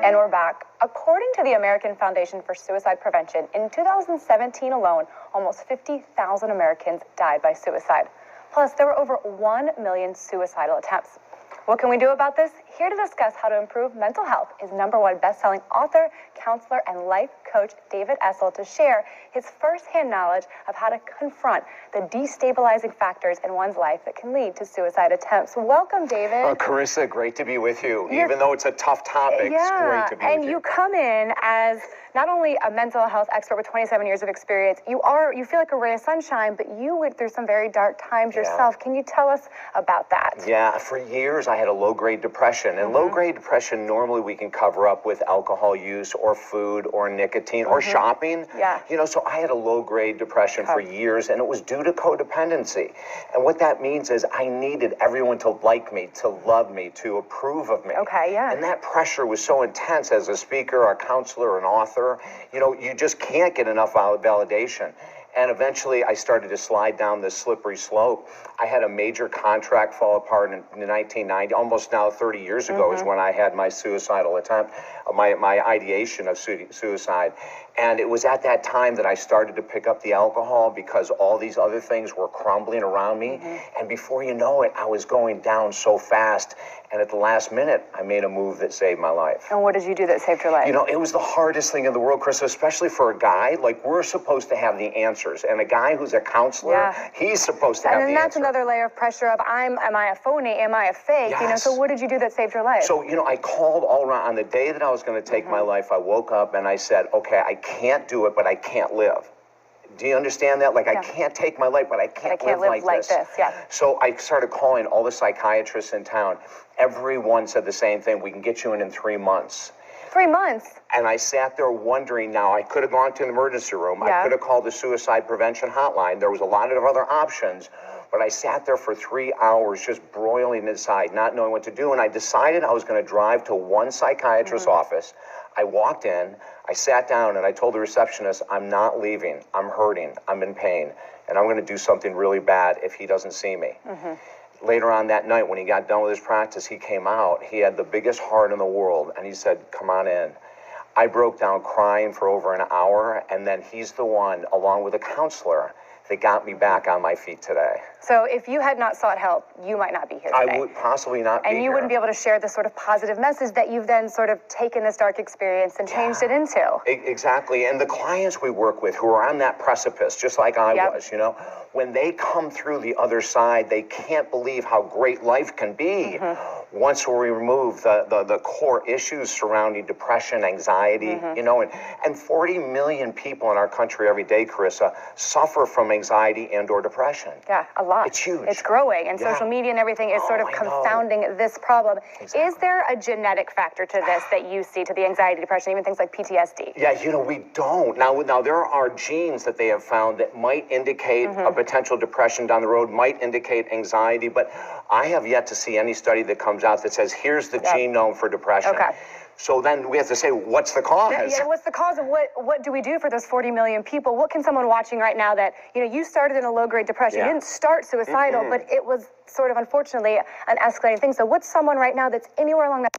And we're back. According to the American Foundation for Suicide Prevention, in 2017 alone, almost 50,000 Americans died by suicide. Plus, there were over 1 million suicidal attempts. What can we do about this? Here to discuss how to improve mental health is #1 best-selling author, counselor, and life coach David Essel to share his first-hand knowledge of how to confront the destabilizing factors in one's life that can lead to suicide attempts. Welcome, David. Oh, Carissa, great to be with you. Even though it's a tough topic, it's great to be with you. And you come in as not only a mental health expert with 27 years of experience, you feel like a ray of sunshine, but you went through some very dark times yourself. Can you tell us about that? Yeah, for years I had a low-grade depression, and low-grade depression normally we can cover up with alcohol use or food or nicotine or shopping. Yeah. You know, so I had a low-grade depression for years, and it was due to codependency. And what that means is I needed everyone to like me, to love me, to approve of me. Okay, yeah. And that pressure was so intense as a speaker, a counselor, an author. You know, you just can't get enough validation. And eventually I started to slide down this slippery slope. I had a major contract fall apart in 1990, almost now 30 years ago is when I had my suicidal attempt, my ideation of suicide. And it was at that time that I started to pick up the alcohol because all these other things were crumbling around me. And before you know it, I was going down so fast. And at the last minute, I made a move that saved my life. And what did you do that saved your life? You know, it was the hardest thing in the world, Chris, especially for a guy. Like, we're supposed to have the answers. And a guy who's a counselor, he's supposed to have the answer. And then that's another layer of pressure of, am I a phony? Am I a fake? Yes. You know, so what did you do that saved your life? So, you know, I called all around. On the day that I was going to take my life, I woke up and I said, okay, I can't do it, but I can't live. Do you understand that? Like, I can't take my life, but I can't live like this. So I started calling all the psychiatrists in town. Everyone said the same thing. We can get you in 3 months. 3 months? And I sat there wondering, now, I could have gone to the emergency room. I could have called the suicide prevention hotline. There was a lot of other options. But I sat there for 3 hours just broiling inside, not knowing what to do. And I decided I was going to drive to one psychiatrist's office. I walked in, I sat down, and I told the receptionist, I'm not leaving. I'm hurting. I'm in pain. And I'm going to do something really bad if he doesn't see me. Later on that night, when he got done with his practice, he came out. He had the biggest heart in the world. And he said, come on in. I broke down crying for over an hour. And then he's the one, along with a counselor, that got me back on my feet today. So if you had not sought help, you might not be here today. I would possibly not be here. And you wouldn't be able to share this sort of positive message that you've then sort of taken this dark experience and changed it into. Exactly. And the clients we work with who are on that precipice, just like I was, you know, when they come through the other side, they can't believe how great life can be once we remove the core issues surrounding depression, anxiety, you know, and 40 million people in our country every day, Carissa, suffer from anxiety and or depression. Yeah, a lot. It's huge. It's growing, and social media and everything is sort of confounding this problem. Exactly. Is there a genetic factor to this that you see, to the anxiety, depression, even things like PTSD? Yeah, you know, we don't. Now there are genes that they have found that might indicate a potential depression down the road, might indicate anxiety, but I have yet to see any study that comes out that says, here's the genome for depression. Okay. So then we have to say, what's the cause? Yeah, what's the cause of what do we do for those 40 million people? What can someone watching right now that, you know, you started in a low-grade depression. You didn't start suicidal, but it was sort of, unfortunately, an escalating thing. So what's someone right now that's anywhere along that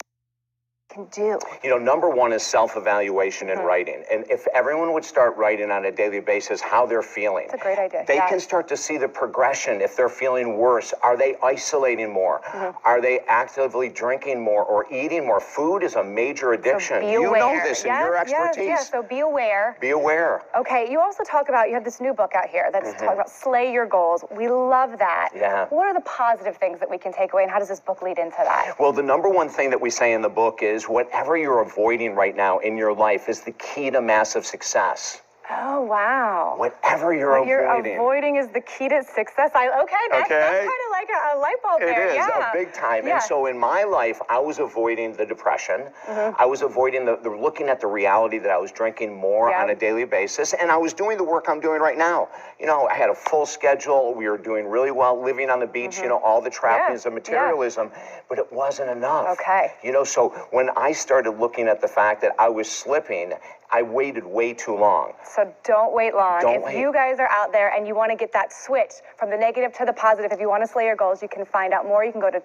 can do? You know, #1 is self-evaluation and writing. And if everyone would start writing on a daily basis how they're feeling, that's a great idea. They can start to see the progression. If they're feeling worse, are they isolating more? Are they actively drinking more or eating more? Food is a major addiction. So be aware. You know this in your expertise. Yes, so be aware. Be aware. Okay, you also talk about, you have this new book out here that's talking about slay your goals. We love that. Yeah. What are the positive things that we can take away, and how does this book lead into that? Well, the #1 thing that we say in the book is whatever you're avoiding right now in your life is the key to massive success. Oh, wow. Whatever you're avoiding is the key to success. That's kind of like a light bulb there. It is, a big time. Yeah. And so in my life, I was avoiding the depression. I was avoiding the looking at the reality that I was drinking more on a daily basis. And I was doing the work I'm doing right now. You know, I had a full schedule. We were doing really well, living on the beach, you know, all the trappings of materialism. But it wasn't enough. Okay. You know, so when I started looking at the fact that I was slipping, I waited way too long. So don't wait long. Don't if wait. you guys are out there and you want to get that switch from the negative to the positive, if you want to slay your goals, you can find out more. You can go to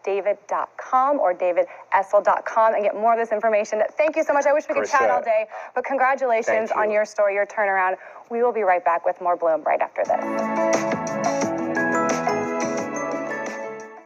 david.com or davidessel.com and get more of this information. Thank you so much. I wish we could chat all day, but congratulations on your story, your turnaround. We will be right back with more Bloom right after this.